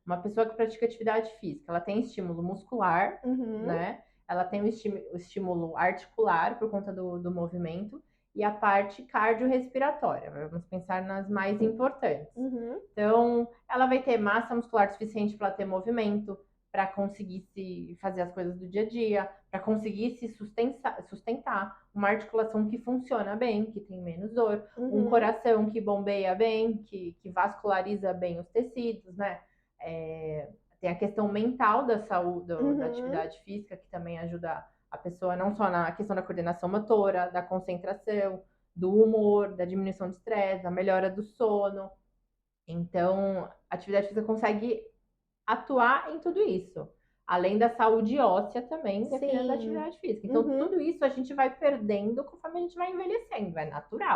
Uma pessoa que pratica atividade física, ela tem estímulo muscular, Uhum. né? Ela tem o estímulo articular por conta do movimento e a parte cardiorrespiratória. Vamos pensar nas mais importantes. Uhum. Então, ela vai ter massa muscular suficiente para ter movimento, para conseguir se fazer as coisas do dia a dia, para conseguir se sustentar, uma articulação que funciona bem, que tem menos dor, um Uhum. coração que bombeia bem, que vasculariza bem os tecidos, né? Tem a questão mental da saúde, da Uhum. atividade física, que também ajuda a pessoa não só na questão da coordenação motora, da concentração, do humor, da diminuição de estresse, da melhora do sono. Então, a atividade física consegue atuar em tudo isso. Além da saúde óssea também, dependendo da Sim. atividade física. Então, Uhum. tudo isso a gente vai perdendo conforme a gente vai envelhecendo, é natural.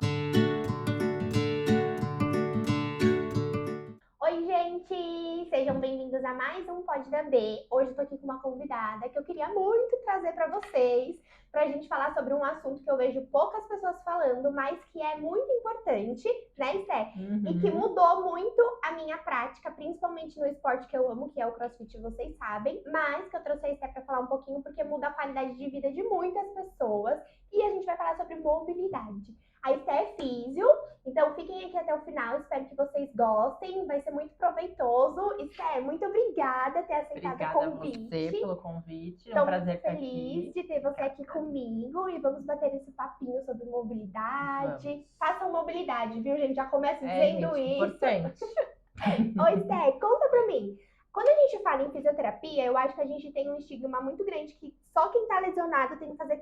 Oi, gente! Sejam bem-vindos a mais um Pode da B. Hoje eu tô aqui com uma convidada que eu queria muito trazer para vocês, para a gente falar sobre um assunto que eu vejo poucas pessoas falando, mas que é muito importante, né, Esté? E que Uhum. mudou muito a minha prática, principalmente no esporte que eu amo, que é o CrossFit, vocês sabem, mas que eu trouxe a Esté para falar um pouquinho porque muda a qualidade de vida de muitas pessoas e a gente vai falar sobre mobilidade. A Esté é físio, então fiquem aqui até o final, espero que vocês gostem, vai ser muito proveitoso. Esté, muito obrigada por ter aceitado o Obrigada a você convite. pelo convite, é um Estou muito prazer estar feliz aqui. de ter você aqui Obrigada. comigo e vamos bater esse papinho sobre Vamos. mobilidade. Façam mobilidade, viu, gente? Já começo dizendo Gente, isso. importante. Ô, Esté, conta pra mim. Quando a gente fala em fisioterapia, eu acho que a gente tem um estigma muito grande que só quem tá lesionado tem que fazer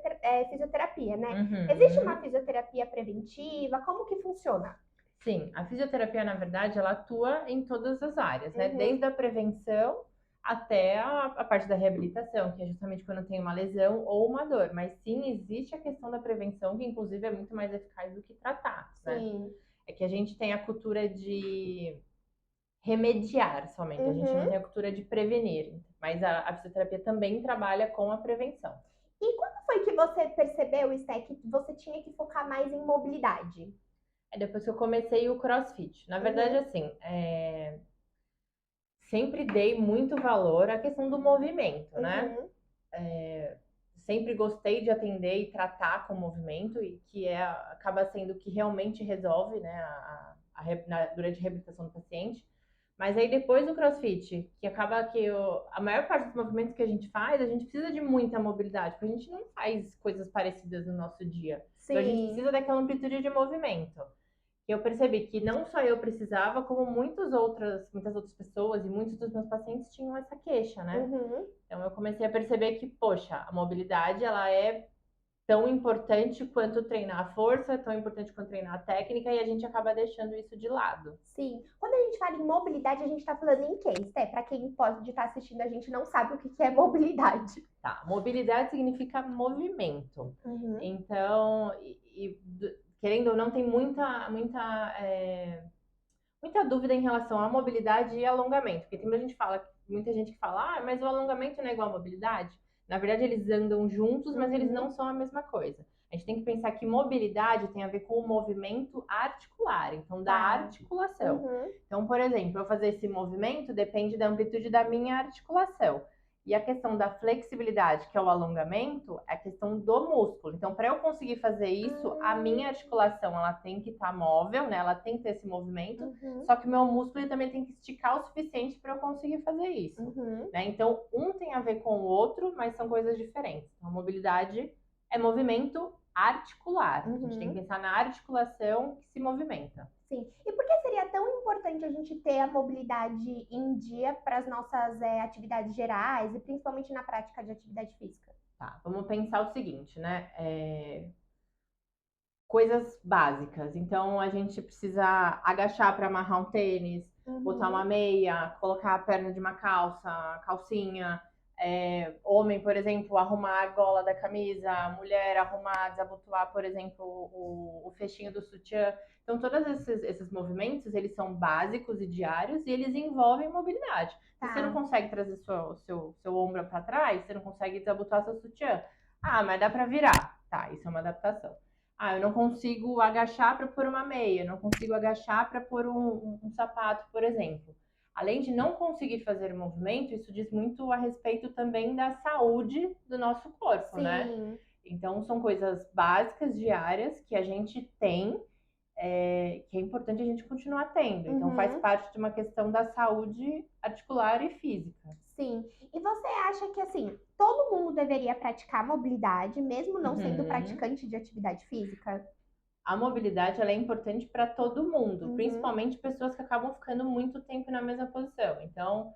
fisioterapia, né? Existe uma Uhum. fisioterapia preventiva? Como que funciona? Sim, a fisioterapia, na verdade, ela atua em todas as áreas, né? Uhum. Desde a prevenção até a parte da reabilitação, que é justamente quando tem uma lesão ou uma dor. Mas sim, existe a questão da prevenção, que inclusive é muito mais eficaz do que tratar, né? Sim. É que a gente tem a cultura de remediar somente, a gente não Uhum. tem a cultura de prevenir. Mas a fisioterapia também trabalha com a prevenção. E quando foi que você percebeu, Sté, que você tinha que focar mais em mobilidade? É depois que eu comecei o CrossFit. Na verdade, Uhum. assim, sempre dei muito valor à questão do movimento, né? Uhum. Sempre gostei de atender e tratar com movimento, e que acaba sendo o que realmente resolve, né, durante a reabilitação do paciente. Mas aí depois do CrossFit, que acaba que a maior parte dos movimentos que a gente faz, a gente precisa de muita mobilidade, porque a gente não faz coisas parecidas no nosso dia. Então a gente Sim. precisa daquela amplitude de movimento. Eu percebi que não só eu precisava, como muitas outras pessoas e muitos dos meus pacientes tinham essa queixa, né? Uhum. Então eu comecei a perceber que, poxa, a mobilidade ela é tão importante quanto treinar a força, tão importante quanto treinar a técnica, e a gente acaba deixando isso de lado. Sim. Quando a gente fala em mobilidade, a gente está falando em quê, Sté? Para quem pode estar assistindo, a gente não sabe o que é mobilidade. Tá, mobilidade significa movimento. Uhum. Então, querendo ou não, tem muita dúvida em relação à mobilidade e alongamento, porque tem muita gente que fala, mas o alongamento não é igual à mobilidade. Na verdade, eles andam juntos, mas eles Uhum. não são a mesma coisa. A gente tem que pensar que mobilidade tem a ver com o movimento articular, então da Tá. articulação. Uhum. Então, por exemplo, eu fazer esse movimento depende da amplitude da minha articulação. E a questão da flexibilidade, que é o alongamento, é a questão do músculo. Então, para eu conseguir fazer isso, a minha articulação ela tem que estar móvel, né? Ela tem que ter esse movimento. Uhum. Só que o meu músculo ele também tem que esticar o suficiente para eu conseguir fazer isso, Uhum. né? Então, um tem a ver com o outro, mas são coisas diferentes. Então, a mobilidade é movimento articular. A gente tem que Uhum. pensar na articulação que se movimenta. Sim. E por que seria tão importante a gente ter a mobilidade em dia para as nossas atividades gerais e principalmente na prática de atividade física? Tá, vamos pensar o seguinte, né? Coisas básicas. Então, a gente precisa agachar para amarrar um tênis, botar uma Uhum. meia, colocar a perna de uma calça, calcinha. Homem, por exemplo, arrumar a gola da camisa, mulher arrumar, desabotoar, por exemplo, o fechinho do sutiã. Então, todos esses movimentos, eles são básicos e diários e eles envolvem mobilidade. Se você não Tá. consegue trazer seu ombro para trás, você não consegue desabotoar seu sutiã. Ah, mas dá para virar. Tá, isso é uma adaptação. Ah, eu não consigo agachar para pôr uma meia, não consigo agachar para pôr um sapato, por exemplo. além de não conseguir fazer movimento, isso diz muito a respeito também da saúde do nosso corpo, né? Sim. Então, são coisas básicas, diárias, que a gente tem, que é importante a gente continuar tendo. Então, faz Uhum. parte de uma questão da saúde articular e física. Sim. E você acha que, assim, todo mundo deveria praticar mobilidade, mesmo não sendo Uhum. praticante de atividade física? A mobilidade ela é importante para todo mundo, Uhum. principalmente pessoas que acabam ficando muito tempo na mesma posição. Então,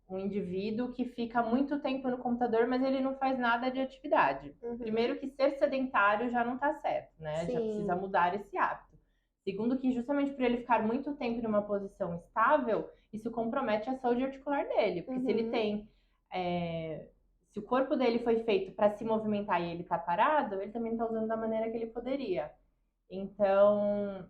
um indivíduo que fica muito tempo no computador, mas ele não faz nada de atividade. Uhum. Primeiro que ser sedentário já não está certo, né? Já precisa Sim. mudar esse hábito. Segundo que justamente por ele ficar muito tempo numa posição estável, isso compromete a saúde articular dele, porque se ele Uhum. tem se o corpo dele foi feito para se movimentar e ele está parado, ele também está usando da maneira que ele poderia. Então,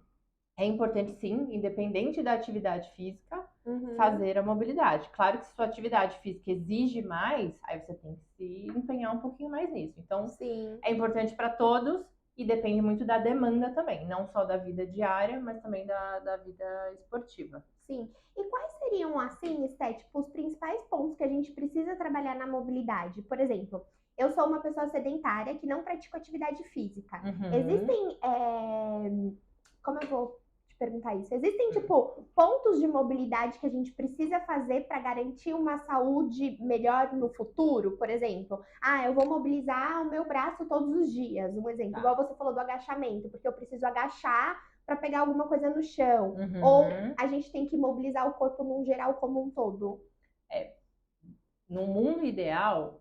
é importante sim, independente da atividade física, Uhum. fazer a mobilidade. Claro que se sua atividade física exige mais, aí você tem que se empenhar um pouquinho mais nisso. Então, Sim. é importante para todos e depende muito da demanda também, não só da vida diária, mas também da vida esportiva. Sim. E quais seriam, assim, Esté, tipo, os principais pontos que a gente precisa trabalhar na mobilidade? Por exemplo, eu sou uma pessoa sedentária que não pratico atividade física. Uhum. Existem, como eu vou te perguntar isso? Existem, tipo, pontos de mobilidade que a gente precisa fazer para garantir uma saúde melhor no futuro? Por exemplo, eu vou mobilizar o meu braço todos os dias. Um exemplo, igual Tá. você falou do agachamento, porque eu preciso agachar para pegar alguma coisa no chão. Ou Uhum. a gente tem que mobilizar o corpo num geral como um todo? É, no mundo ideal,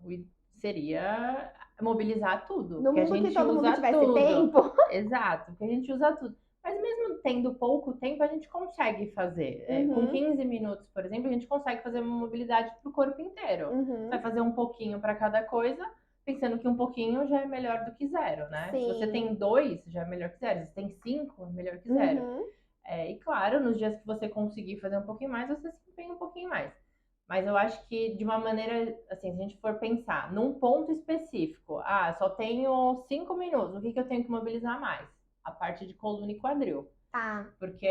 seria mobilizar tudo, No porque a mundo que gente todo mundo usa tivesse tudo. tempo. Exato, porque a gente usa tudo. Mas mesmo tendo pouco tempo, a gente consegue fazer. Com Uhum, 15 minutos, por exemplo, a gente consegue fazer uma mobilidade para o corpo inteiro. Você vai uhum, fazer um pouquinho para cada coisa, pensando que um pouquinho já é melhor do que zero, né? Se você tem sim, dois, já é melhor que zero. Se você tem cinco, é melhor que zero. uhum, E claro, nos dias que você conseguir fazer um pouquinho mais, você se empenha um pouquinho mais. Mas eu acho que de uma maneira, assim, se a gente for pensar num ponto específico, só tenho 5 minutos, o que que eu tenho que mobilizar mais? A parte de coluna e quadril. tá, Porque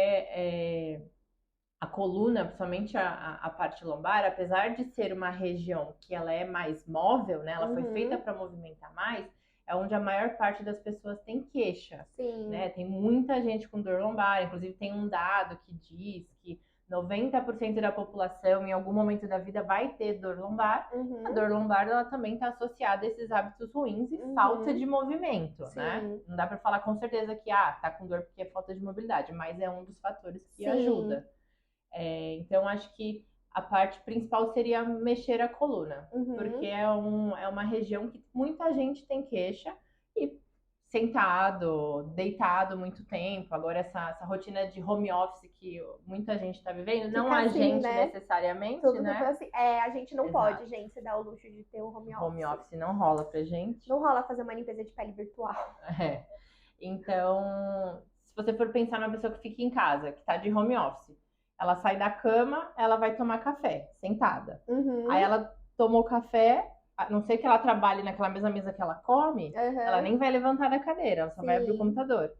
a coluna, principalmente a parte lombar, apesar de ser uma região que ela é mais móvel, né? Ela foi feita uhum, para movimentar mais, é onde a maior parte das pessoas tem queixa, sim, né? Tem muita gente com dor lombar, inclusive tem um dado que diz que 90% da população em algum momento da vida vai ter dor lombar. A uhum, dor lombar ela também está associada a esses hábitos ruins e falta uhum, de movimento, né? sim, Não dá para falar com certeza que tá com dor porque é falta de mobilidade, mas é um dos fatores que sim, ajuda. Então, acho que a parte principal seria mexer a coluna, porque uhum. é uma região que muita gente tem queixa e sentado, deitado muito tempo. Agora, essa rotina de home office que muita gente está vivendo, não Fica a assim, gente né? necessariamente, Tudo ficou né? assim. A gente não pode, Exato. gente, se dar o luxo de ter o home Home office. office não rola pra gente. Não rola fazer uma limpeza de pele virtual. É. Então, se você for pensar numa pessoa que fica em casa, que está de home office, ela sai da cama, ela vai tomar café, sentada. Aí Uhum, ela tomou café, a não ser que ela trabalhe naquela mesma mesa que ela come, ela uhum, nem vai levantar da cadeira, ela só vai abrir o sim, computador.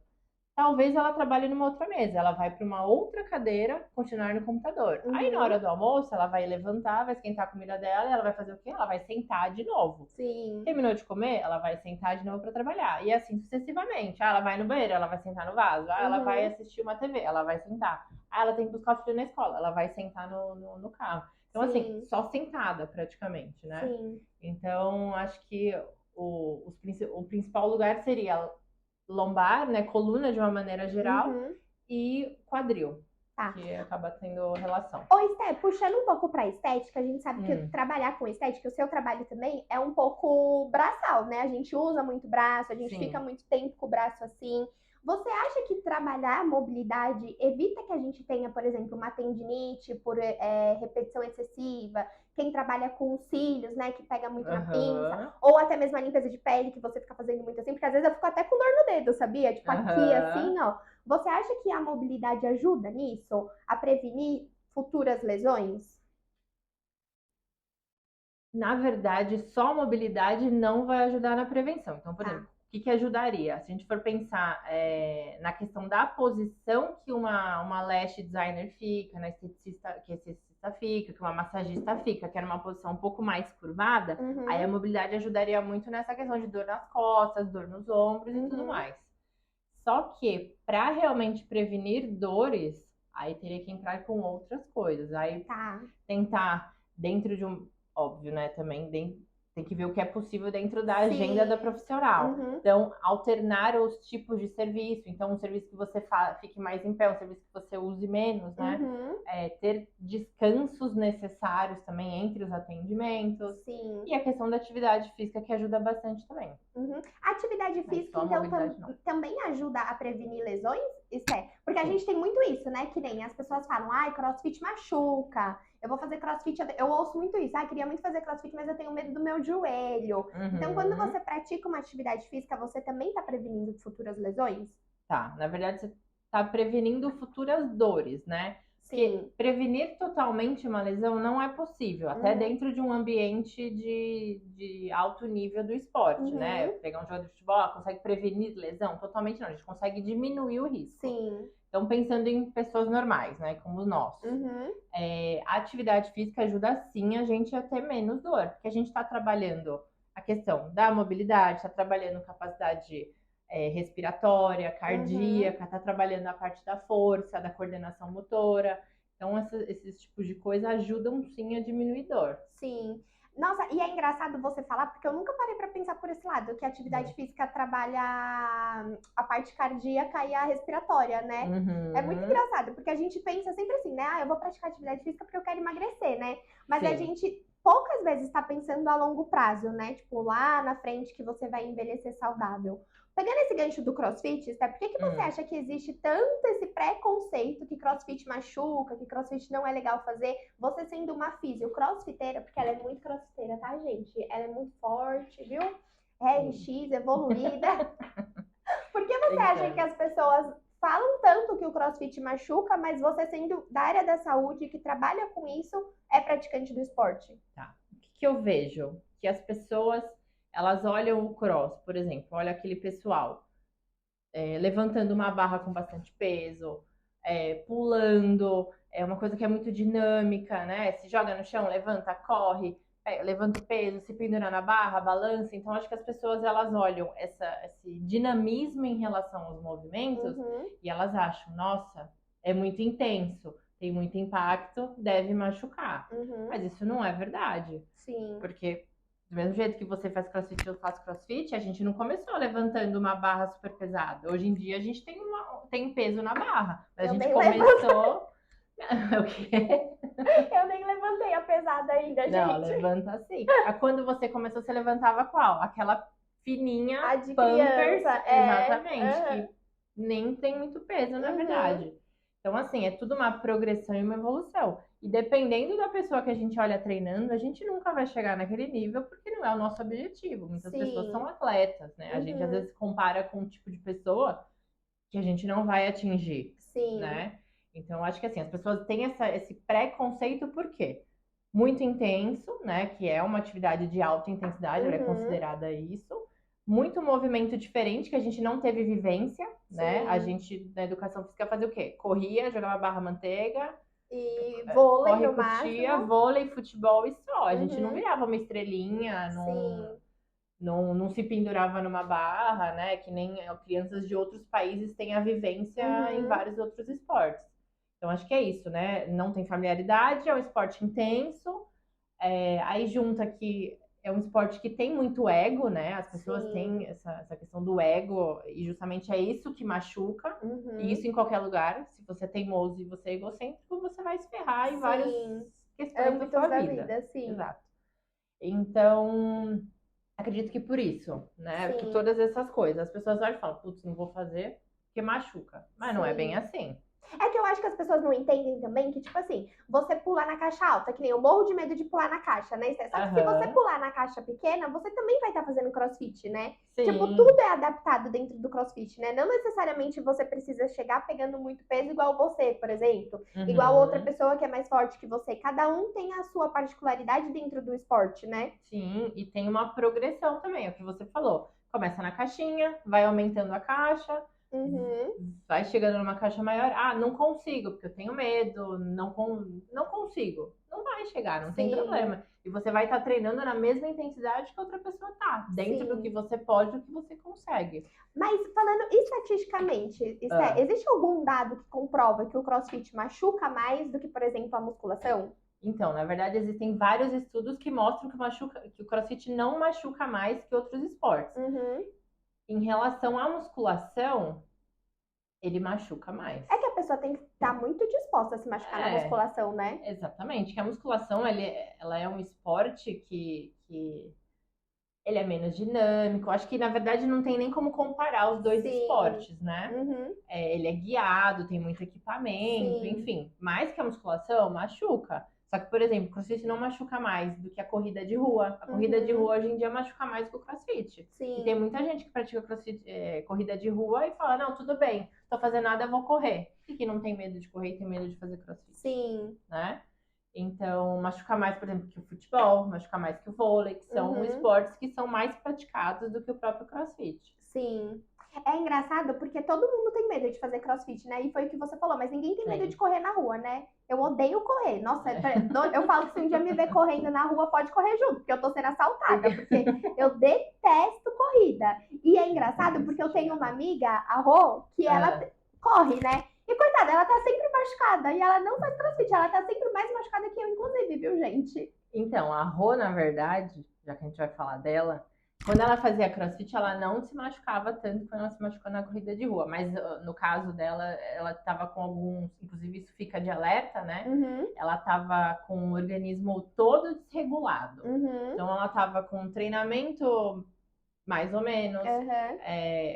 Talvez ela trabalhe numa outra mesa, ela vai para uma outra cadeira continuar no computador. Aí na uhum, hora do almoço, ela vai levantar, vai esquentar a comida dela e ela vai fazer o quê? Ela vai sentar de novo. sim, Terminou de comer, ela vai sentar de novo para trabalhar. E assim sucessivamente. Ela vai no banheiro, ela vai sentar no vaso. Ela vai uhum, assistir uma TV, ela vai sentar. Ela tem que buscar o filho na escola, ela vai sentar no carro. Então, assim, sim, só sentada praticamente, né? sim, Então, acho que o principal lugar seria lombar, né? Coluna de uma maneira geral uhum, e quadril, tá. que acaba tendo relação. Ô, Esté, puxando um pouco para estética, a gente sabe que Hum, trabalhar com estética, o seu trabalho também é um pouco braçal, né? A gente usa muito braço, a gente fica sim. muito tempo com o braço assim. Você acha que trabalhar a mobilidade evita que a gente tenha, por exemplo, uma tendinite por repetição excessiva? Quem trabalha com cílios, né, que pega muito na pinça, Aham. ou até mesmo a limpeza de pele, que você fica fazendo muito assim, porque às vezes eu fico até com dor no dedo, sabia? Tipo aqui, Aham. assim, ó. Você acha que a mobilidade ajuda nisso? A prevenir futuras lesões? Na verdade, só a mobilidade não vai ajudar na prevenção. Então, por Tá. exemplo, que ajudaria? Se a gente for pensar na questão da posição que uma lash designer fica, que esteticista fica, que uma massagista fica, que era uma posição um pouco mais curvada, aí a mobilidade ajudaria muito nessa questão de dor nas costas, dor nos ombros e tudo mais. Só que, para realmente prevenir dores, aí teria que entrar com outras coisas. Aí tentar, dentro de óbvio, né, também tem que ver o que é possível dentro da agenda da profissional. Então, alternar os tipos de serviço. Então, um serviço que você fique mais em pé, um serviço que você use menos, né? Ter descansos necessários também entre os atendimentos. Sim. E a questão da atividade física, que ajuda bastante também. A atividade física, então, também ajuda a prevenir lesões, Esté? Porque a gente tem muito isso, né? Que nem as pessoas falam, crossfit machuca. Eu vou fazer crossfit, eu ouço muito isso. Queria muito fazer crossfit, mas eu tenho medo do meu joelho. Então, quando você pratica uma atividade física, você também tá prevenindo futuras lesões? Tá, na verdade, você tá prevenindo futuras dores, né? Porque prevenir totalmente uma lesão não é possível, até dentro de um ambiente de alto nível do esporte, né? Pegar um jogador de futebol, consegue prevenir lesão? Totalmente não, a gente consegue diminuir o risco. Sim. Então, pensando em pessoas normais, né, como nós, a atividade física ajuda sim a gente a ter menos dor, porque a gente está trabalhando a questão da mobilidade, está trabalhando capacidade respiratória, cardíaca, está trabalhando a parte da força, da coordenação motora. Então, esses tipos de coisa ajudam sim a diminuir dor. Sim. Nossa, e é engraçado você falar, porque eu nunca parei pra pensar por esse lado, que a atividade física trabalha a parte cardíaca e a respiratória, né? É muito engraçado, porque a gente pensa sempre assim, né? Eu vou praticar atividade física porque eu quero emagrecer, né? Mas a gente poucas vezes tá pensando a longo prazo, né? Tipo, lá na frente que você vai envelhecer saudável. Pegando esse gancho do crossfit, Esther, por que você acha que existe tanto esse preconceito que crossfit machuca, que crossfit não é legal fazer? Você sendo uma crossfiteira, porque ela é muito crossfiteira, tá, gente? Ela é muito forte, viu? RX, evoluída. Por que você acha que as pessoas falam tanto que o crossfit machuca, mas você sendo da área da saúde, que trabalha com isso, é praticante do esporte? Tá. O que eu vejo? Que as pessoas... Elas olham o cross, por exemplo, olha aquele pessoal levantando uma barra com bastante peso, pulando, é uma coisa que é muito dinâmica, né? Se joga no chão, levanta, corre, levanta o peso, se pendura na barra, balança. Então, acho que as pessoas, elas olham esse dinamismo em relação aos movimentos e elas acham, nossa, é muito intenso, tem muito impacto, deve machucar. Mas isso não é verdade. Sim. Porque... Do mesmo jeito que você faz crossfit, eu faço crossfit, a gente não começou levantando uma barra super pesada. Hoje em dia a gente tem peso na barra. Mas a gente começou... O quê? Eu nem levantei a pesada ainda, gente. Não, levanta assim. Quando você começou, você levantava qual? Aquela fininha a de Pampers. Criança. Exatamente. Que nem tem muito peso, na verdade. Então, assim, é tudo uma progressão e uma evolução. E dependendo da pessoa que a gente olha treinando, a gente nunca vai chegar naquele nível, porque não é o nosso objetivo. Muitas pessoas são atletas, né? A gente, às vezes, compara com um tipo de pessoa que a gente não vai atingir, né? Então, acho que, assim, as pessoas têm esse preconceito, por quê? Muito intenso, né? Que é uma atividade de alta intensidade, ela é considerada isso. Muito movimento diferente, que a gente não teve vivência, né? A gente, na educação física, fazia o quê? Corria, jogava barra manteiga. E vôlei, corre, no curtia, máximo. Vôlei, futebol e só. A gente não virava uma estrelinha, não se pendurava numa barra, né? Que nem crianças de outros países têm a vivência em vários outros esportes. Então, acho que é isso, né? Não tem familiaridade, é um esporte intenso. Aí junta que é um esporte que tem muito ego, né? As pessoas têm essa questão do ego, e justamente é isso que machuca. E isso em qualquer lugar. Se você é teimoso e você é egocêntrico, você vai se ferrar em várias questões da sua vida. Exato. Então, acredito que por isso, né? Por todas essas coisas. As pessoas olham e falam, putz, não vou fazer porque machuca. Mas não é bem assim. É que eu acho que as pessoas não entendem também que, tipo assim, você pular na caixa alta, que nem eu morro de medo de pular na caixa, né? Só que se você pular na caixa pequena, você também vai estar fazendo crossfit, né? Tipo, tudo é adaptado dentro do crossfit, né? Não necessariamente você precisa chegar pegando muito peso igual você, por exemplo. Igual outra pessoa que é mais forte que você. Cada um tem a sua particularidade dentro do esporte, né? Sim, e tem uma progressão também, é o que você falou. Começa na caixinha, vai aumentando a caixa, vai chegando numa caixa maior. Ah, não consigo, porque eu tenho medo, não consigo. Não vai chegar, não tem Sim. problema. E você vai estar treinando na mesma intensidade que a outra pessoa tá, dentro do Sim. que você pode, do que você consegue. Mas falando estatisticamente, existe algum dado que comprova que o CrossFit machuca mais do que, por exemplo, a musculação? Então, na verdade, existem vários estudos que mostram que o CrossFit não machuca mais que outros esportes. Em relação à musculação, ele machuca mais. É que a pessoa tem que estar muito disposta a se machucar na musculação, né? Exatamente, que a musculação, ela é um esporte que ele é menos dinâmico. Acho que, na verdade, não tem nem como comparar os dois esportes, né? Ele é guiado, tem muito equipamento, enfim. Mais que a musculação, machuca. Só que, por exemplo, o CrossFit não machuca mais do que a corrida de rua. A corrida de rua, hoje em dia, machuca mais que o CrossFit. E tem muita gente que pratica CrossFit, corrida de rua e fala, não, tudo bem, tô fazendo nada, eu vou correr. E que não tem medo de correr e tem medo de fazer CrossFit. Né? Então, machuca mais, por exemplo, que o futebol, machuca mais que o vôlei, que são esportes que são mais praticados do que o próprio CrossFit. Sim. É engraçado porque todo mundo tem medo de fazer CrossFit, né? E foi o que você falou, mas ninguém tem medo de correr na rua, né? Eu odeio correr. Nossa, eu falo que se um dia me ver correndo na rua, pode correr junto, porque eu tô sendo assaltada, porque eu detesto corrida. E é engraçado porque eu tenho uma amiga, a Rô, que ela corre, né? E coitada, ela tá sempre machucada. E ela não faz CrossFit, ela tá sempre mais machucada que eu, inclusive, viu, gente? Então, a Rô, na verdade, já que a gente vai falar dela, quando ela fazia CrossFit, ela não se machucava tanto quando ela se machucou na corrida de rua. Mas no caso dela, ela tava com alguns... Inclusive, isso fica de alerta, né? Ela tava com o organismo todo desregulado. Então, ela tava com um treinamento... mais ou menos.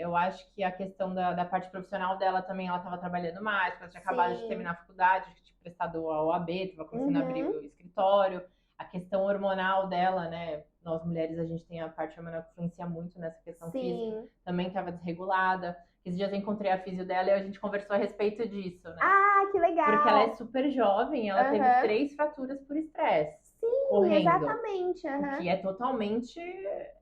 Eu acho que a questão da parte profissional dela também, ela estava trabalhando mais, porque ela tinha acabado de terminar a faculdade, tinha prestado a OAB, estava começando a abrir o escritório. A questão hormonal dela, né? Nós mulheres, a gente tem a parte hormonal que influencia muito nessa questão física. Também estava desregulada. Esses dias eu encontrei a físio dela e a gente conversou a respeito disso, né? Ah, que legal! Porque ela é super jovem, ela teve 3 fraturas por estresse. Correndo, exatamente. O que é totalmente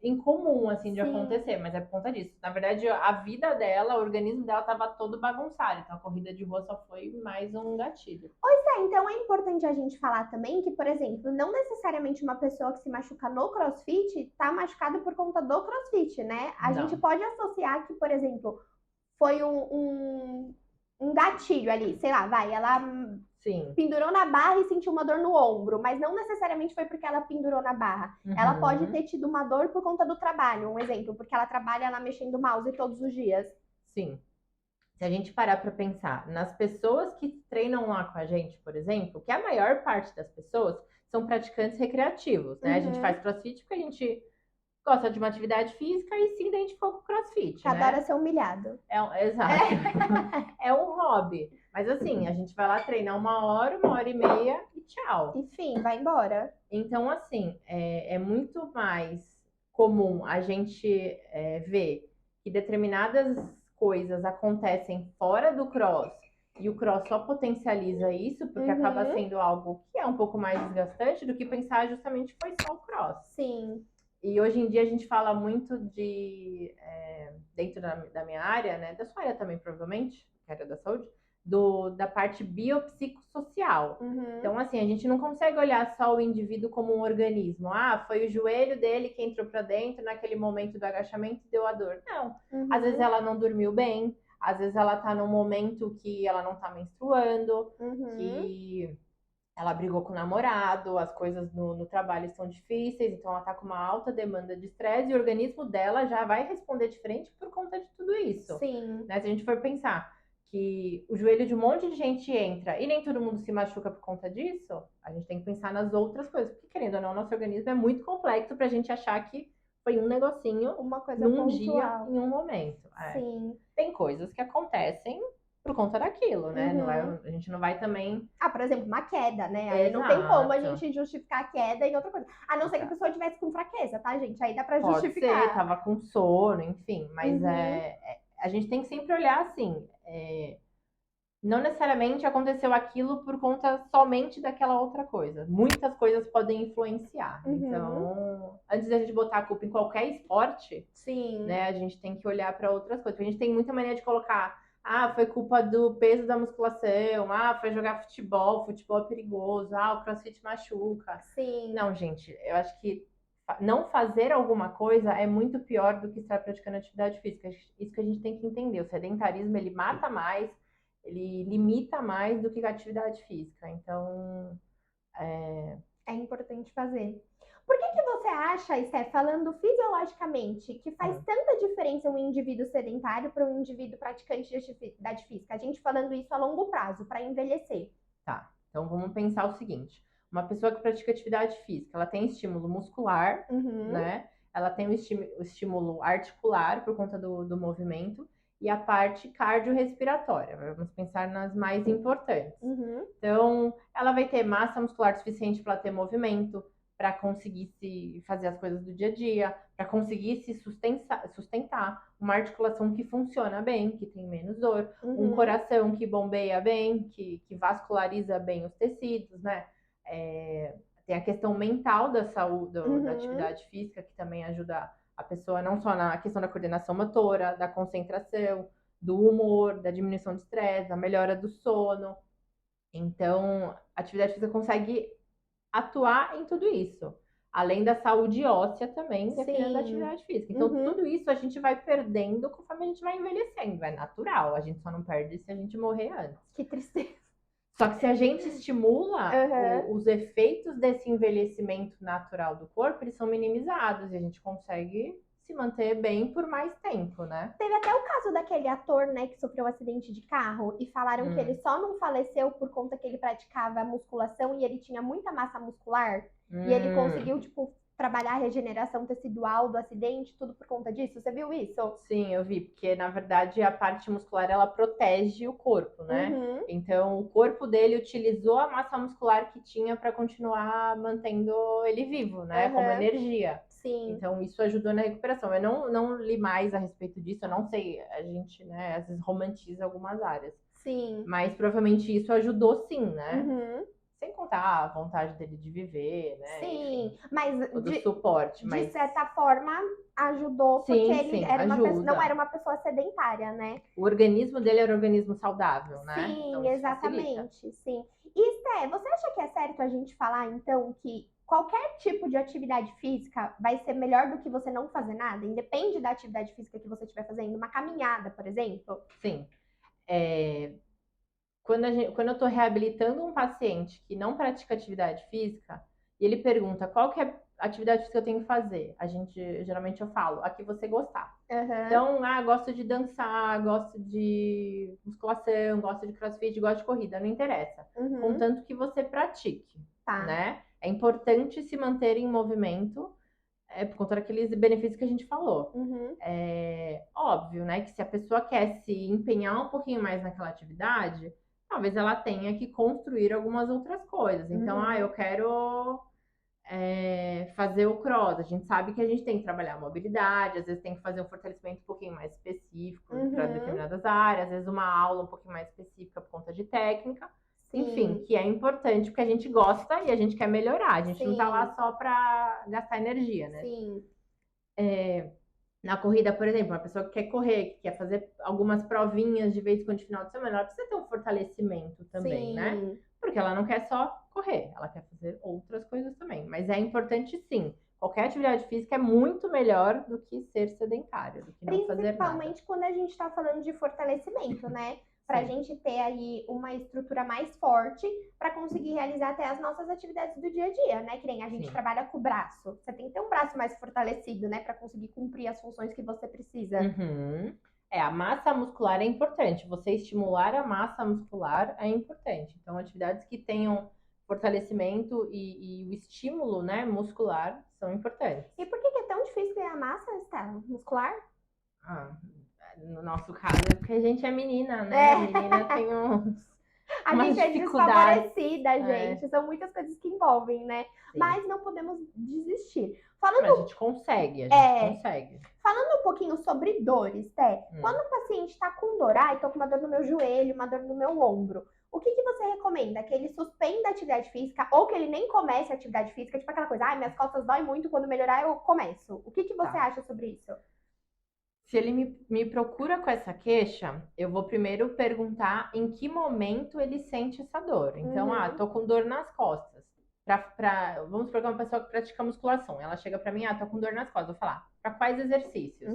incomum, assim, de acontecer, mas é por conta disso. Na verdade, a vida dela, o organismo dela tava todo bagunçado, então a corrida de rua só foi mais um gatilho. Pois é, então é importante a gente falar também que, por exemplo, não necessariamente uma pessoa que se machuca no CrossFit tá machucada por conta do CrossFit, né? A gente pode associar que, por exemplo, foi um gatilho ali, sei lá, ela pendurou na barra e sentiu uma dor no ombro, mas não necessariamente foi porque ela pendurou na barra. Ela pode ter tido uma dor por conta do trabalho, um exemplo, porque ela trabalha lá mexendo o mouse todos os dias. Sim. Se a gente parar para pensar nas pessoas que treinam lá com a gente, por exemplo, que a maior parte das pessoas são praticantes recreativos, né? A gente faz CrossFit porque a gente gosta de uma atividade física e se identificou com o CrossFit, né? Adora ser humilhado. Exato. É um hobby. Mas assim, a gente vai lá treinar 1 hora, 1h30 e tchau. Enfim, vai embora. Então, assim, é muito mais comum a gente ver que determinadas coisas acontecem fora do cross e o cross só potencializa isso, porque acaba sendo algo que é um pouco mais desgastante do que pensar justamente que foi só o cross. Sim. E hoje em dia a gente fala muito de, dentro da minha área, né, da sua área também provavelmente, que é a área da saúde, da parte biopsicossocial. Então, assim, a gente não consegue olhar só o indivíduo como um organismo. Ah, foi o joelho dele que entrou para dentro naquele momento do agachamento e deu a dor. Não. Às vezes ela não dormiu bem, às vezes ela tá num momento que ela não tá menstruando, que ela brigou com o namorado, as coisas no trabalho estão difíceis, então ela tá com uma alta demanda de estresse e o organismo dela já vai responder diferente por conta de tudo isso. Sim. Né? Se a gente for pensar que o joelho de um monte de gente entra e nem todo mundo se machuca por conta disso, a gente tem que pensar nas outras coisas, porque querendo ou não, o nosso organismo é muito complexo pra gente achar que foi um negocinho, uma coisa num pontual. Dia, em um momento. Sim. Tem coisas que acontecem por conta daquilo, né? Não a gente não vai também... por exemplo, uma queda, né? Aí não tem como a gente justificar a queda em outra coisa. A não ser que a pessoa tivesse com fraqueza, tá, gente? Aí dá pra justificar. Pode ser, tava com sono, enfim. Mas a gente tem que sempre olhar assim... não necessariamente aconteceu aquilo por conta somente daquela outra coisa. Muitas coisas podem influenciar. Uhum. Então, antes da gente botar a culpa em qualquer esporte, Sim. né, a gente tem que olhar para outras coisas. Porque a gente tem muita mania de colocar, foi culpa do peso da musculação, foi jogar futebol é perigoso, o CrossFit machuca. Sim. Não, gente, eu acho que não fazer alguma coisa é muito pior do que estar praticando atividade física. Isso que a gente tem que entender. O sedentarismo, ele mata mais, ele limita mais do que a atividade física. Então, é importante fazer. Por que você acha, Steph, falando fisiologicamente, que faz tanta diferença um indivíduo sedentário para um indivíduo praticante de atividade física? A gente falando isso a longo prazo, para envelhecer. Tá, então vamos pensar o seguinte. Uma pessoa que pratica atividade física, ela tem estímulo muscular, né? Ela tem o estímulo articular por conta do movimento e a parte cardiorrespiratória. Vamos pensar nas mais importantes. Então, ela vai ter massa muscular suficiente para ter movimento, para conseguir se fazer as coisas do dia a dia, para conseguir se sustentar, uma articulação que funciona bem, que tem menos dor, um coração que bombeia bem, que vasculariza bem os tecidos, né? Tem a questão mental da saúde, da atividade física, que também ajuda a pessoa não só na questão da coordenação motora, da concentração, do humor, da diminuição de estresse, da melhora do sono. Então, a atividade física consegue atuar em tudo isso. Além da saúde óssea também, dependendo da atividade física. Então, tudo isso a gente vai perdendo conforme a gente vai envelhecendo. É natural. A gente só não perde se a gente morrer antes. Que tristeza. Só que se a gente estimula os efeitos desse envelhecimento natural do corpo, eles são minimizados e a gente consegue se manter bem por mais tempo, né? Teve até o caso daquele ator, né, que sofreu um acidente de carro e falaram que ele só não faleceu por conta que ele praticava musculação e ele tinha muita massa muscular e ele conseguiu, tipo, trabalhar a regeneração tecidual do acidente, tudo por conta disso. Você viu isso? Sim, eu vi, porque na verdade a parte muscular ela protege o corpo, né? Então o corpo dele utilizou a massa muscular que tinha para continuar mantendo ele vivo, né? Como energia. Sim. Então isso ajudou na recuperação. Eu não li mais a respeito disso, eu não sei, a gente, né, às vezes romantiza algumas áreas. Sim. Mas provavelmente isso ajudou sim, né? Sem contar a vontade dele de viver, né? Sim, enfim, mas do suporte. De certa forma, ajudou, porque ele era não era uma pessoa sedentária, né? O organismo dele era um organismo saudável, né? Sim, então, exatamente, sim. E, Sté, você acha que é certo a gente falar, então, que qualquer tipo de atividade física vai ser melhor do que você não fazer nada? Independe da atividade física que você estiver fazendo, uma caminhada, por exemplo? Sim. Quando eu estou reabilitando um paciente que não pratica atividade física, e ele pergunta qual que é a atividade física que eu tenho que fazer, geralmente eu falo, a que você gostar. Então, gosto de dançar, gosto de musculação, gosto de crossfit, gosto de corrida, não interessa. Contanto que você pratique, né? É importante se manter em movimento, por conta daqueles benefícios que a gente falou. É óbvio, né, que se a pessoa quer se empenhar um pouquinho mais naquela atividade, talvez ela tenha que construir algumas outras coisas. Então, eu quero fazer o cross. A gente sabe que a gente tem que trabalhar a mobilidade, às vezes tem que fazer um fortalecimento um pouquinho mais específico para determinadas áreas, às vezes uma aula um pouquinho mais específica por conta de técnica. Sim. Enfim, que é importante porque a gente gosta e a gente quer melhorar. A gente não tá lá só para gastar energia, né? Sim. Na corrida, por exemplo, uma pessoa que quer correr, que quer fazer algumas provinhas de vez em quando no final de semana, ela precisa ter um fortalecimento também, né? Porque ela não quer só correr, ela quer fazer outras coisas também. Mas é importante sim. Qualquer atividade física é muito melhor do que ser sedentário, do que não fazer nada. Principalmente quando a gente está falando de fortalecimento, né? Para a gente ter aí uma estrutura mais forte para conseguir realizar até as nossas atividades do dia a dia, né? Que nem a gente trabalha com o braço. Você tem que ter um braço mais fortalecido, né? Para conseguir cumprir as funções que você precisa. A massa muscular é importante. Você estimular a massa muscular é importante. Então, atividades que tenham fortalecimento e o estímulo, né, muscular são importantes. E por que é tão difícil ganhar massa, Estela, muscular? No nosso caso é porque a gente é menina, né? A menina tem A umas gente é dificuldades. desfavorecida, gente. São muitas coisas que envolvem, né? Sim. Mas não podemos desistir. Mas a gente consegue, a gente consegue. Falando um pouquinho sobre dores, Té. Quando um paciente está com dor, tô com uma dor no meu joelho, uma dor no meu ombro, o que você recomenda? Que ele suspenda a atividade física ou que ele nem comece a atividade física? Tipo aquela coisa, minhas costas doem muito, quando melhorar eu começo. O que você acha sobre isso? Se ele me procura com essa queixa, eu vou primeiro perguntar em que momento ele sente essa dor. Então, tô com dor nas costas. Vamos supor que é uma pessoa que pratica musculação. Ela chega pra mim, tô com dor nas costas. Eu vou falar, pra quais exercícios?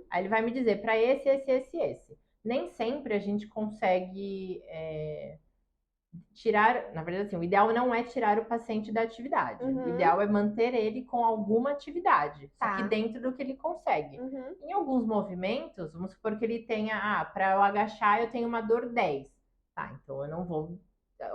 Aí ele vai me dizer, pra esse. Nem sempre a gente consegue tirar, na verdade, assim, o ideal não é tirar o paciente da atividade. O ideal é manter ele com alguma atividade, só que dentro do que ele consegue. Em alguns movimentos, vamos supor que ele tenha, para eu agachar, eu tenho uma dor 10. Tá, então eu não vou.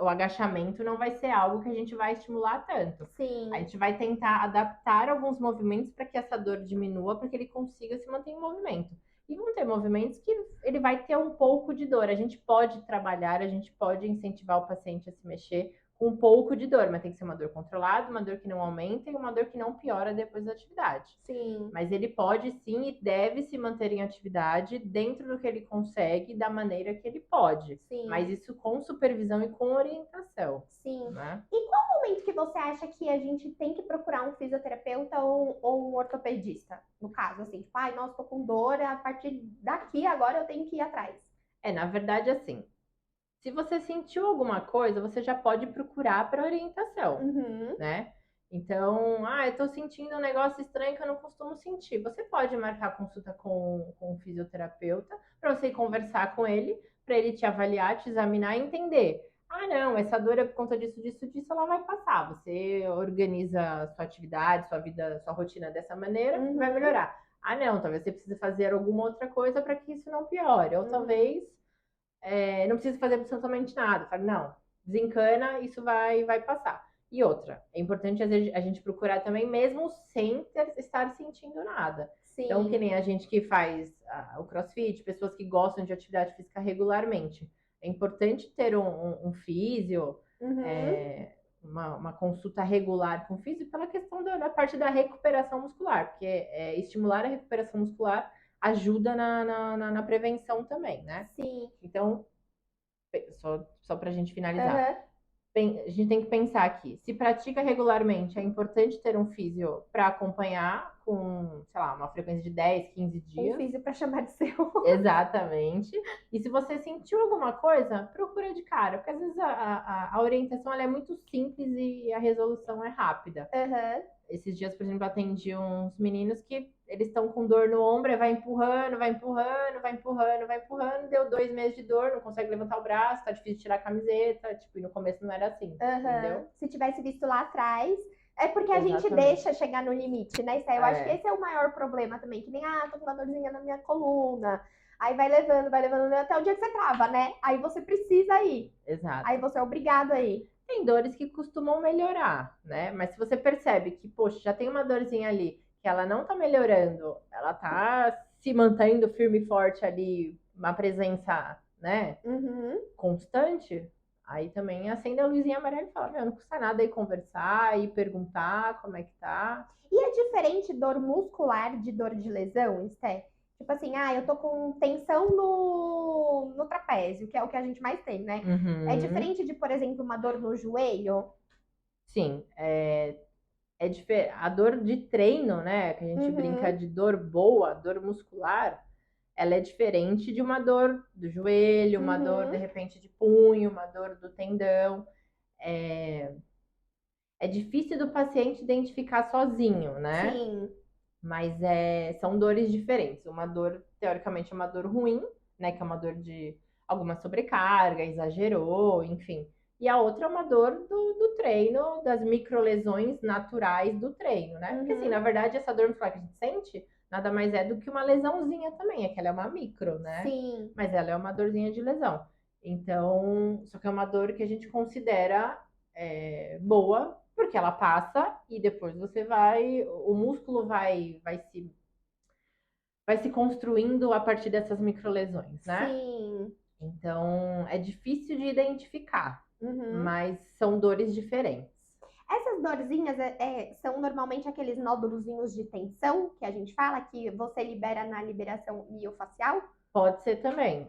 O agachamento não vai ser algo que a gente vai estimular tanto. Sim. A gente vai tentar adaptar alguns movimentos para que essa dor diminua, para que ele consiga se manter em movimento. E vão ter movimentos que ele vai ter um pouco de dor. A gente pode trabalhar, a gente pode incentivar o paciente a se mexer com um pouco de dor, mas tem que ser uma dor controlada, uma dor que não aumenta e uma dor que não piora depois da atividade. Sim. Mas ele pode sim e deve se manter em atividade dentro do que ele consegue, da maneira que ele pode. Sim. Mas isso com supervisão e com orientação. Sim. Né? E qual momento que você acha que a gente tem que procurar um fisioterapeuta ou um ortopedista? No caso, assim, tipo, nossa, tô com dor, a partir daqui agora eu tenho que ir atrás. Na verdade, assim, se você sentiu alguma coisa, você já pode procurar para orientação, né? Então, eu tô sentindo um negócio estranho que eu não costumo sentir. Você pode marcar consulta com um fisioterapeuta para você ir conversar com ele, para ele te avaliar, te examinar e entender. Não, essa dor é por conta disso, ela vai passar. Você organiza a sua atividade, sua vida, sua rotina dessa maneira, vai melhorar. Não, talvez você precise fazer alguma outra coisa para que isso não piore. Ou talvez não precisa fazer absolutamente nada. Fala, não, desencana, isso vai passar. E outra, é importante a gente procurar também, mesmo sem estar sentindo nada. Sim. Então, que nem a gente que faz o crossfit, pessoas que gostam de atividade física regularmente. É importante ter um físio, uma consulta regular com o físio pela questão da parte da recuperação muscular, porque estimular a recuperação muscular ajuda na prevenção também, né? Sim. Então, só pra gente finalizar. A gente tem que pensar aqui, se pratica regularmente, é importante ter um físio para acompanhar com, sei lá, uma frequência de 10, 15 dias. Um físio para chamar de seu. Exatamente. E se você sentiu alguma coisa, procura de cara, porque às vezes a orientação ela é muito simples e a resolução é rápida. Esses dias, por exemplo, atendi uns meninos que eles estão com dor no ombro, vai empurrando, deu 2 meses de dor, não consegue levantar o braço, tá difícil tirar a camiseta, e no começo não era assim, entendeu? Se tivesse visto lá atrás, é porque a gente deixa chegar no limite, né? Eu acho que esse é o maior problema também, que nem, tô com uma dorzinha na minha coluna, aí vai levando, até o dia que você trava, né? Aí você precisa ir. Exato. Aí você é obrigado a ir. Tem dores que costumam melhorar, né? Mas se você percebe que, poxa, já tem uma dorzinha ali, que ela não tá melhorando, ela tá se mantendo firme e forte ali, uma presença, né, constante, aí também acende a luzinha amarela e fala, não custa nada aí conversar e perguntar como é que tá. E é diferente dor muscular de dor de lesão, Esté? Tipo assim, eu tô com tensão no trapézio, que é o que a gente mais tem, né? É diferente de, por exemplo, uma dor no joelho? Sim, a dor de treino, né, que a gente brinca de dor boa, dor muscular, ela é diferente de uma dor do joelho, uma dor, de repente, de punho, uma dor do tendão. É difícil do paciente identificar sozinho, né? Sim. Mas são dores diferentes. Uma dor, teoricamente, é uma dor ruim, né, que é uma dor de alguma sobrecarga, exagerou, enfim. E a outra é uma dor do treino, das microlesões naturais do treino, né? Porque, assim, na verdade, essa dor muscular que a gente sente nada mais é do que uma lesãozinha também. É que ela é uma micro, né? Sim. Mas ela é uma dorzinha de lesão. Então, só que é uma dor que a gente considera boa, porque ela passa e depois o músculo vai se construindo a partir dessas microlesões, né? Sim. Então, é difícil de identificar, Uhum. mas são dores diferentes. Essas dorzinhas são normalmente aqueles nódulozinhos de tensão que a gente fala, que você libera na liberação miofacial? Pode ser também.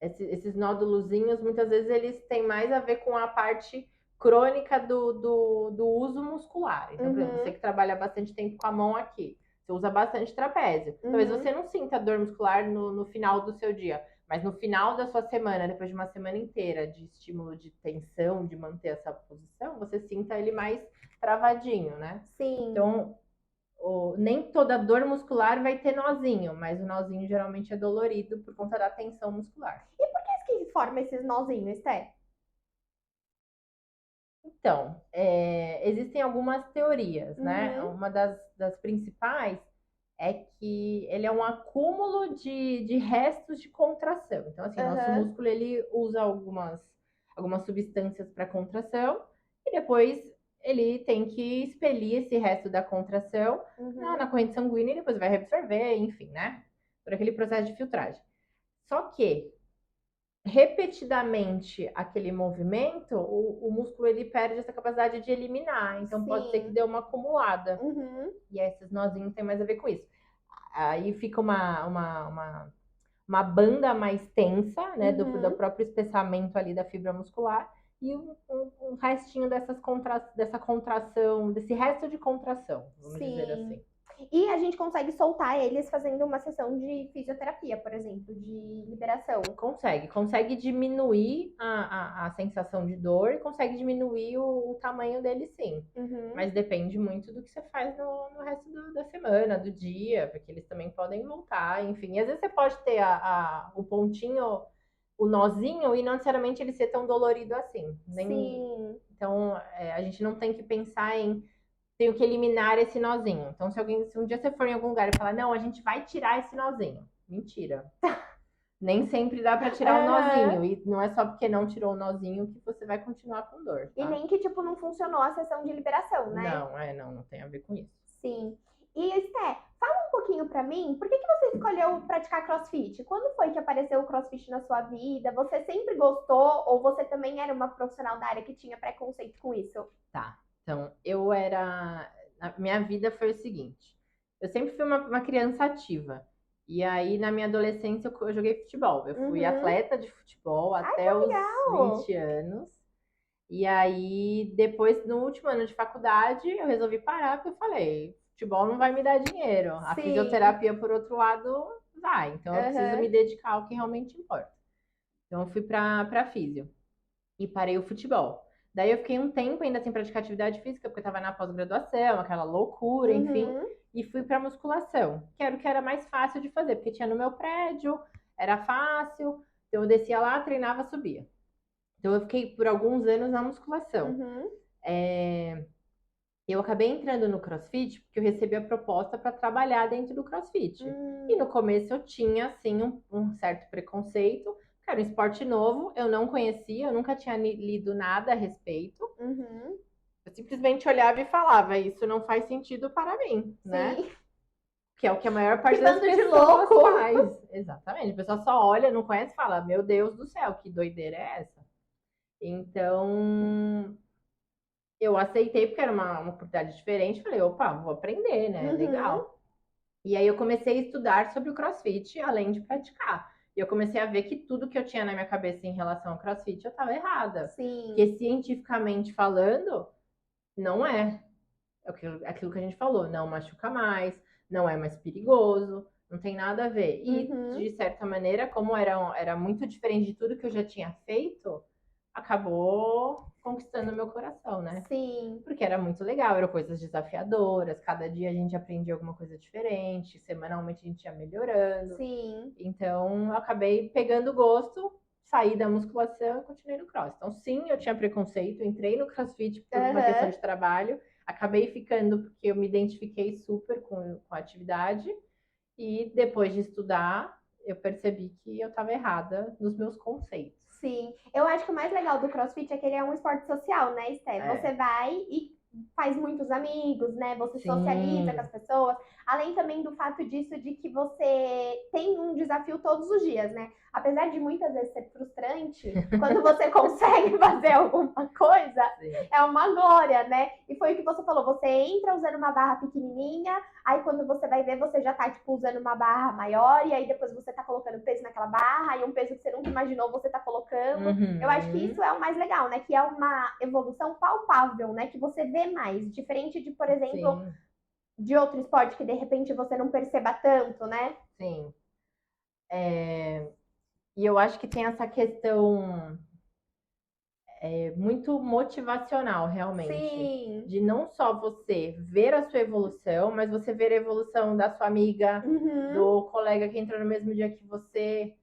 Esses nódulozinhos, muitas vezes, eles têm mais a ver com a parte crônica do uso muscular. Então, por exemplo, você Uhum, que trabalha bastante tempo com a mão aqui, você usa bastante trapézio. Talvez uhum. você não sinta dor muscular no final do seu dia, mas no final da sua semana, depois de uma semana inteira de estímulo de tensão, de manter essa posição, você sinta ele mais travadinho, né? Sim. Então, nem toda dor muscular vai ter nozinho, mas o nozinho geralmente é dolorido por conta da tensão muscular. E por que forma esses nozinhos, Esté? Então, existem algumas teorias, né? Uhum, Uma das principais é que ele é um acúmulo de restos de contração. Então, assim, nosso aham, músculo ele usa algumas substâncias para contração e depois ele tem que expelir esse resto da contração na uhum. corrente sanguínea e depois vai reabsorver, enfim, né? Por aquele processo de filtragem. Só que repetidamente aquele movimento, o músculo ele perde essa capacidade de eliminar. Então pode ser que Sim. dê uma acumulada. Uhum, E esses nozinhos tem mais a ver com isso. Aí fica uma banda mais tensa, né, do uhum. próprio espessamento ali da fibra muscular, e um restinho dessa contração, desse resto de contração, vamos dizer Sim. assim. E a gente consegue soltar eles fazendo uma sessão de fisioterapia, por exemplo, de liberação. Consegue diminuir a sensação de dor e consegue diminuir o tamanho dele, sim. Uhum. Mas depende muito do que você faz no resto da semana, do dia, porque eles também podem voltar, enfim. E às vezes você pode ter o pontinho, o nozinho, e não necessariamente ele ser tão dolorido assim. Sim. Então, a gente não tem que pensar em tenho que eliminar esse nozinho. Então, se um dia você for em algum lugar e falar, não, a gente vai tirar esse nozinho. Mentira. Nem sempre dá para tirar o Aham. nozinho. E não é só porque não tirou o nozinho que você vai continuar com dor, E tá? nem que, tipo, não funcionou a sessão de liberação, né? Não tem a ver com isso. Sim. E, Esté, fala um pouquinho pra mim, por que que você escolheu praticar CrossFit? Quando foi que apareceu o CrossFit na sua vida? Você sempre gostou ou você também era uma profissional da área que tinha preconceito com isso? Tá. Então, eu era. A minha vida foi o seguinte: eu sempre fui uma criança ativa. E aí, na minha adolescência, eu joguei futebol. Eu fui Uhum. atleta de futebol Ai, até que os legal! 20 anos. E aí, depois, no último ano de faculdade, eu resolvi parar, porque eu falei, futebol não vai me dar dinheiro. A Sim. fisioterapia, por outro lado, vai. Então, eu preciso Aham. me dedicar ao que realmente importa. Então, eu fui pra físio e parei o futebol. Daí, eu fiquei um tempo ainda sem praticar atividade física, porque eu tava na pós-graduação, aquela loucura, enfim. Uhum. E fui pra musculação, que era o que era mais fácil de fazer, porque tinha no meu prédio, era fácil. Então, eu descia lá, treinava, subia. Então, eu fiquei por alguns anos na musculação. Uhum. Eu acabei entrando no CrossFit porque eu recebi a proposta para trabalhar dentro do CrossFit. E no Hum. começo eu tinha, assim, um certo preconceito, porque era um esporte novo, eu não conhecia, eu nunca tinha lido nada a respeito. Uhum. Eu simplesmente olhava e falava, isso não faz sentido para mim, né? Sim. Que é o que a maior Que parte das bando de pessoas louco! faz. Exatamente. A pessoa só olha, não conhece e fala, meu Deus do céu, que doideira é essa? Então, eu aceitei porque era uma oportunidade diferente. Falei, opa, vou aprender, né? Uhum. Legal. E aí eu comecei a estudar sobre o CrossFit, além de praticar. E eu comecei a ver que tudo que eu tinha na minha cabeça em relação ao CrossFit eu estava errada. Sim. Porque cientificamente falando, não é. É aquilo que a gente falou, não machuca mais, não é mais perigoso, não tem nada a ver. E, Uhum. de certa maneira, como era muito diferente de tudo que eu já tinha feito, acabou conquistando meu coração, né? Sim. Porque era muito legal, eram coisas desafiadoras, cada dia a gente aprendia alguma coisa diferente, semanalmente a gente ia melhorando. Sim. Então, eu acabei pegando gosto, saí da musculação e continuei no cross. Então, sim, eu tinha preconceito, entrei no CrossFit por uma questão Aham. de trabalho, acabei ficando porque eu me identifiquei super com a atividade e depois de estudar, eu percebi que eu estava errada nos meus conceitos. Sim. Eu acho que o mais legal do CrossFit é que ele é um esporte social, né, Esté? Você É, vai e faz muitos amigos, né? Você Sim. socializa com as pessoas. Além também do fato disso de que você tem um desafio todos os dias, né? Apesar de muitas vezes ser frustrante, quando você consegue fazer alguma coisa, Sim. é uma glória, né? E foi o que você falou, você entra usando uma barra pequenininha, aí quando você vai ver, você já tá, tipo, usando uma barra maior, e aí depois você tá colocando peso naquela barra, e um peso que você nunca imaginou você tá colocando. Eu acho que isso é o mais legal, né? Que é uma evolução palpável, né? Que você vê mais, diferente de, por exemplo, Sim, de outro esporte que de repente você não perceba tanto, né? sim. E eu acho que tem essa questão muito motivacional, realmente. Sim. De não só você ver a sua evolução, mas você ver a evolução da sua amiga, Uhum. do colega que entrou no mesmo dia que você.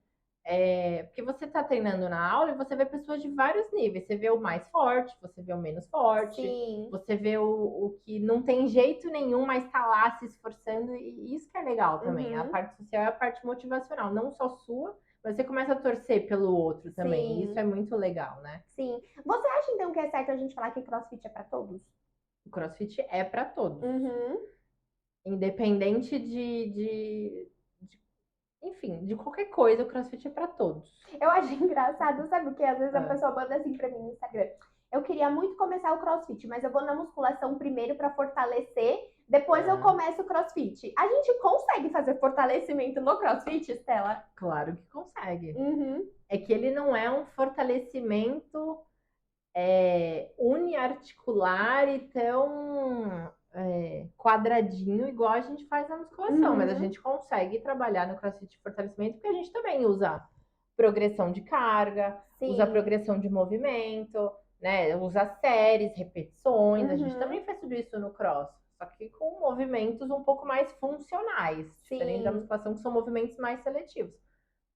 Porque você está treinando na aula e você vê pessoas de vários níveis. Você vê o mais forte, você vê o menos forte, Sim. você vê o que não tem jeito nenhum, mas está lá se esforçando. E isso que é legal também. A Uhum. parte social é a parte motivacional, não só sua, mas você começa a torcer pelo outro também. Sim. E isso é muito legal, né? Sim. Você acha então que é certo a gente falar que CrossFit é pra todos? O CrossFit é para todos. Uhum. Independente enfim, de qualquer coisa, o CrossFit é para todos. Eu acho engraçado, sabe o que? Às vezes a É. pessoa manda assim pra mim no Instagram. Eu queria muito começar o CrossFit, mas eu vou na musculação primeiro pra fortalecer, depois eu começo o CrossFit. A gente consegue fazer fortalecimento no CrossFit, Estela? Claro que consegue. Uhum. É que ele não é um fortalecimento uniarticular e tão quadradinho igual a gente faz na musculação, Uhum. mas a gente consegue trabalhar no CrossFit de fortalecimento porque a gente também usa progressão de carga, Sim. usa progressão de movimento, né? Usa séries, repetições, a gente Uhum. também faz tudo isso no cross, só que com movimentos um pouco mais funcionais, diferente da Sim. musculação que são movimentos mais seletivos.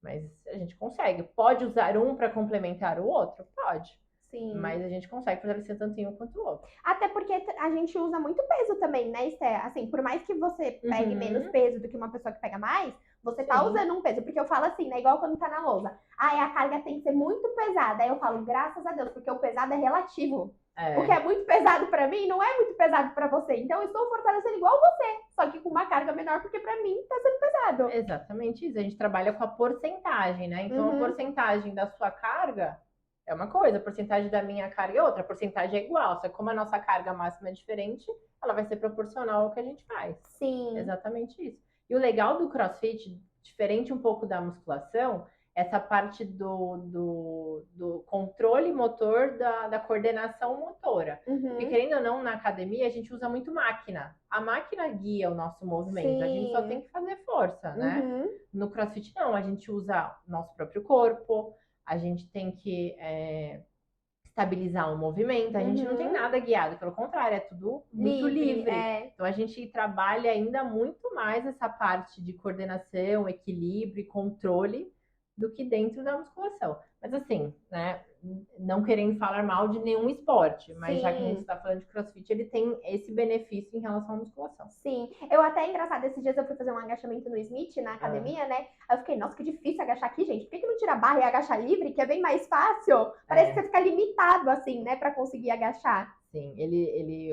Mas a gente consegue. Pode usar um para complementar o outro? Pode. Sim. Mas a gente consegue fortalecer tanto um quanto o outro. Até porque a gente usa muito peso também, né, Esté? Assim, por mais que você pegue menos peso do que uma pessoa que pega mais, você tá Sim. usando um peso. Porque eu falo assim, né? Igual quando tá na lousa. Ai, a carga tem que ser muito pesada. Aí eu falo, graças a Deus, porque o pesado é relativo. O que é muito pesado pra mim não é muito pesado pra você. Então eu estou fortalecendo igual você, só que com uma carga menor, porque pra mim tá sendo pesado. Exatamente isso. A gente trabalha com a porcentagem, né? Então Uhum. a porcentagem da sua carga é uma coisa, a porcentagem da minha carga é outra, a porcentagem é igual. Só que como a nossa carga máxima é diferente, ela vai ser proporcional ao que a gente faz. Sim. Exatamente isso. E o legal do CrossFit, diferente um pouco da musculação, essa parte do controle motor, da coordenação motora. Uhum. Porque, querendo ou não, na academia a gente usa muito máquina. A máquina guia o nosso movimento, a gente só tem que fazer força, né? Uhum. No CrossFit não, a gente usa nosso próprio corpo, a gente tem que estabilizar o movimento, a gente não tem nada guiado, pelo contrário, é tudo muito livre. Então a gente trabalha ainda muito mais essa parte de coordenação, equilíbrio e controle do que dentro da musculação. Mas assim, né, não querendo falar mal de nenhum esporte, mas já que a gente está falando de CrossFit, ele tem esse benefício em relação à musculação. Sim, eu até engraçado, esses dias eu fui fazer um agachamento no Smith, na academia, né? Aí eu fiquei, nossa, que difícil agachar aqui, gente. Por que não tira a barra e agacha livre, que é bem mais fácil? Parece que você fica limitado, assim, né, pra conseguir agachar. Sim,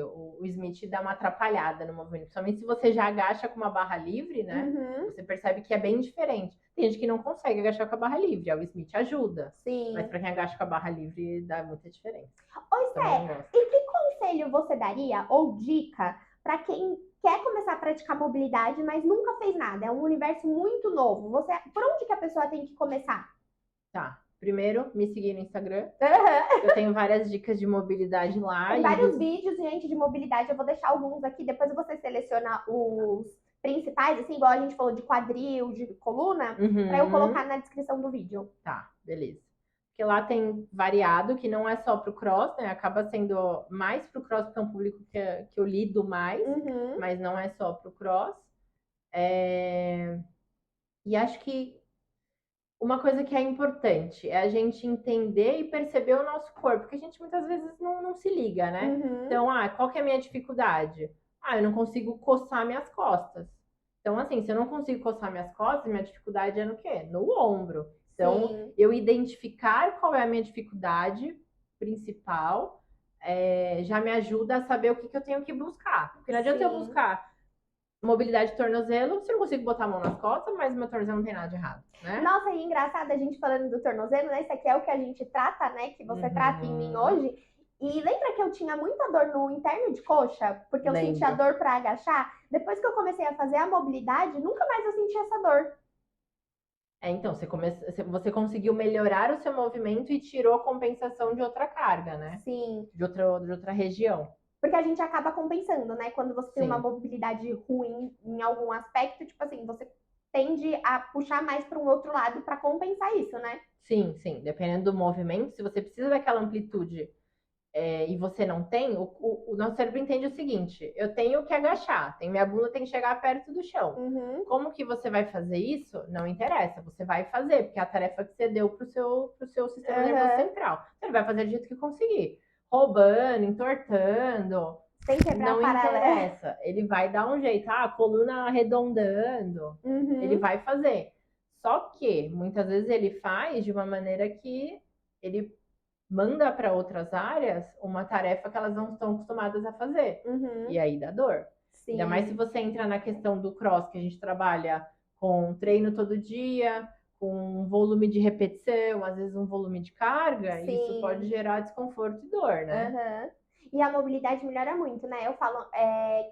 o Smith dá uma atrapalhada no movimento, principalmente se você já agacha com uma barra livre, né? Uhum. Você percebe que é bem diferente. Tem gente que não consegue agachar com a barra livre, o Smith ajuda. Sim. Mas para quem agacha com a barra livre, dá muita diferença. Oi, Sé, e que conselho você daria, ou dica, para quem quer começar a praticar mobilidade, mas nunca fez nada? É um universo muito novo. Por onde que a pessoa tem que começar? Tá. Primeiro, me seguir no Instagram. Uhum. Eu tenho várias dicas de mobilidade lá. Tem vários vídeos, gente, de mobilidade. Eu vou deixar alguns aqui. Depois você seleciona os principais, assim, igual a gente falou de quadril, de coluna, para eu colocar na descrição do vídeo. Tá, beleza. Porque lá tem variado, que não é só pro cross, né? Acaba sendo mais pro cross, porque é um público que eu lido mais, mas não é só pro cross. E acho que uma coisa que é importante é a gente entender e perceber o nosso corpo, porque a gente muitas vezes não se liga, né? Então, qual que é a minha dificuldade? Eu não consigo coçar minhas costas. Então, assim, se eu não consigo coçar minhas costas, minha dificuldade é no quê? No ombro. Então, eu identificar qual é a minha dificuldade principal, já me ajuda a saber o que, que eu tenho que buscar. Porque não adianta eu Sim. buscar mobilidade de tornozelo se eu não consigo botar a mão nas costas, mas meu tornozelo não tem nada de errado, né? Nossa, e engraçado a gente falando do tornozelo, né? Isso aqui é o que a gente trata, né? Que você trata em mim hoje. E lembra que eu tinha muita dor no interno de coxa? Porque eu sentia dor para agachar? Depois que eu comecei a fazer a mobilidade, nunca mais eu senti essa dor. Então, você conseguiu melhorar o seu movimento e tirou a compensação de outra carga, né? Sim. De outra região. Porque a gente acaba compensando, né? Quando você tem Sim. uma mobilidade ruim em algum aspecto, tipo assim, você tende a puxar mais para um outro lado para compensar isso, né? Sim, sim. Dependendo do movimento, se você precisa daquela amplitude e você não tem, o nosso cérebro entende o seguinte: eu tenho que agachar, minha bunda tem que chegar perto do chão. Uhum. Como que você vai fazer isso? Não interessa, você vai fazer, porque é a tarefa que você deu pro seu sistema nervoso central. Você vai fazer do jeito que conseguir. Roubando, entortando. Sem quebrar não paralela. interessa. Ele vai dar um jeito. A coluna arredondando. Uhum. Ele vai fazer. Só que, muitas vezes, ele faz de uma maneira que ele manda para outras áreas uma tarefa que elas não estão acostumadas a fazer. Uhum. E aí dá dor. Sim. Ainda mais se você entra na questão do cross, que a gente trabalha com treino todo dia, com um volume de repetição, às vezes um volume de carga, Sim. isso pode gerar desconforto e dor, né? Uhum. E a mobilidade melhora muito, né? Eu falo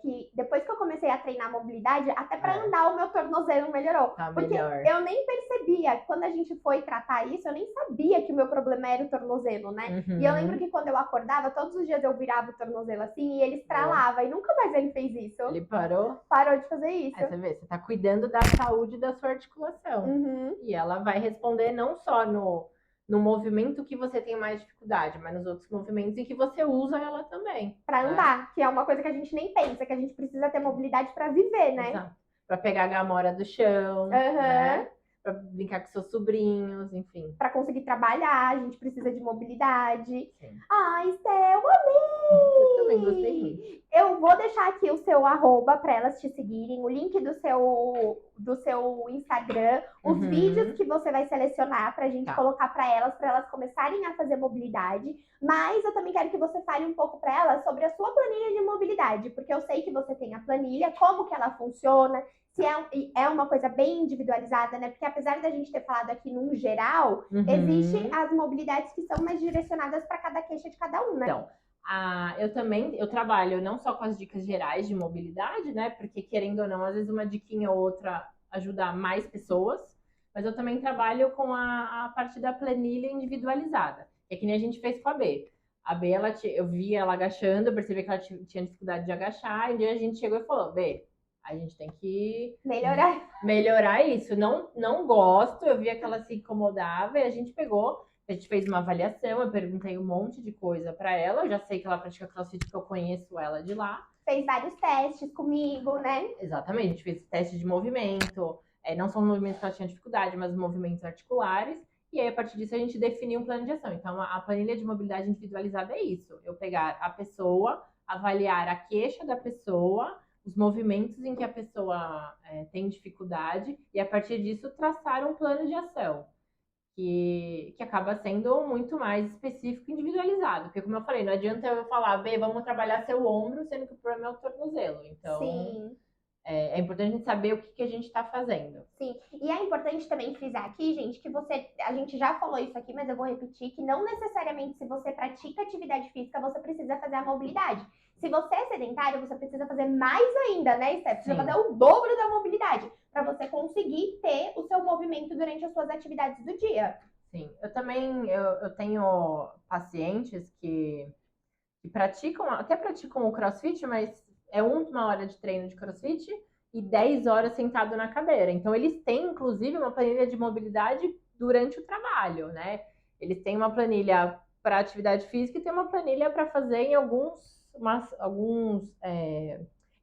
que depois que eu comecei a treinar mobilidade, até para andar o meu tornozelo melhorou. Tá porque melhor. eu nem percebia, quando a gente foi tratar isso, eu nem sabia que o meu problema era o tornozelo, né? Uhum. E eu lembro que quando eu acordava, todos os dias eu virava o tornozelo assim e ele estralava. E nunca mais ele fez isso. Ele parou? Parou de fazer isso. Aí você vê, você tá cuidando da saúde da sua articulação. Uhum. E ela vai responder não só no movimento que você tem mais dificuldade, mas nos outros movimentos em que você usa ela também. Pra andar, que é uma coisa que a gente nem pensa, que a gente precisa ter mobilidade pra viver, né? Exato. Pra pegar a gamora do chão, né? Pra brincar com seus sobrinhos, enfim. Pra conseguir trabalhar, a gente precisa de mobilidade. Sim. Ai, Estel, amei! Eu também gostei muito. Eu vou deixar aqui o seu @ para elas te seguirem, o link do seu Instagram, os vídeos que você vai selecionar pra gente colocar para elas começarem a fazer mobilidade. Mas eu também quero que você fale um pouco para elas sobre a sua planilha de mobilidade, porque eu sei que você tem a planilha, como que ela funciona, se é uma coisa bem individualizada, né? Porque apesar da gente ter falado aqui num geral, existem as mobilidades que são mais direcionadas para cada queixa de cada um, né? Então, eu trabalho não só com as dicas gerais de mobilidade, né? Porque, querendo ou não, às vezes uma diquinha ou outra ajuda mais pessoas, mas eu também trabalho com a parte da planilha individualizada, que é que nem a gente fez com a B. A B, eu vi ela agachando, eu percebi que ela tinha dificuldade de agachar, e um dia a gente chegou e falou: B, a gente tem que melhorar isso. Não gosto, eu via que ela se incomodava, e a gente fez uma avaliação, eu perguntei um monte de coisa pra ela, eu já sei que ela pratica CrossFit porque eu conheço ela de lá. Fez vários testes comigo, né? Exatamente, a gente fez teste de movimento, não só os movimentos que ela tinha dificuldade, mas os movimentos articulares, e aí a partir disso a gente definiu um plano de ação. Então a planilha de mobilidade individualizada é isso, eu pegar a pessoa, avaliar a queixa da pessoa, os movimentos em que a pessoa tem dificuldade, e a partir disso traçar um plano de ação. Que acaba sendo muito mais específico e individualizado. Porque, como eu falei, não adianta eu falar, B, vamos trabalhar seu ombro, sendo que o problema é o tornozelo. Então, sim. É importante a gente saber o que a gente está fazendo. Sim, e é importante também frisar aqui, gente, que a gente já falou isso aqui, mas eu vou repetir, que não necessariamente se você pratica atividade física, você precisa fazer a mobilidade. Se você é sedentário, você precisa fazer mais ainda, né, Steph? Precisa fazer o dobro da mobilidade, para você conseguir ter o seu movimento durante as suas atividades do dia. Sim, eu tenho pacientes que até praticam o CrossFit, mas é uma hora de treino de CrossFit e 10 horas sentado na cadeira. Então, eles têm, inclusive, uma planilha de mobilidade durante o trabalho, né? Eles têm uma planilha para atividade física e tem uma planilha para fazer em alguns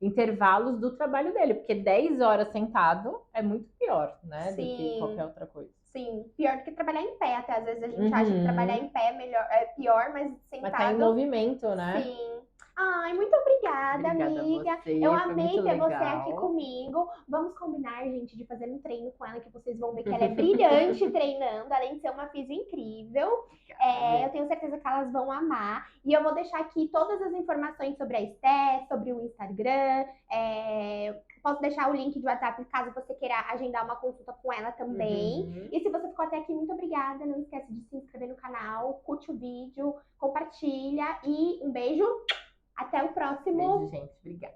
intervalos do trabalho dele, porque 10 horas sentado é muito pior, né? Sim. Do que qualquer outra coisa. Sim, pior do que trabalhar em pé. Até às vezes a gente acha que trabalhar em pé é pior, mas sentado... Mas tá em movimento, né? Sim. Ai, muito obrigada, Obrigada a amiga. você, Eu foi amei muito ter você aqui legal. comigo. Vamos combinar, gente, de fazer um treino com ela, que vocês vão ver que ela é brilhante treinando, além de ser uma física incrível. Eu tenho certeza que elas vão amar. E eu vou deixar aqui todas as informações sobre a Esté, sobre o Instagram. Posso deixar o link de WhatsApp caso você queira agendar uma consulta com ela também. E se você ficou até aqui, muito obrigada. Não esquece de se inscrever no canal, curte o vídeo, compartilha e um beijo. Até o próximo. Beijo, gente. Obrigada.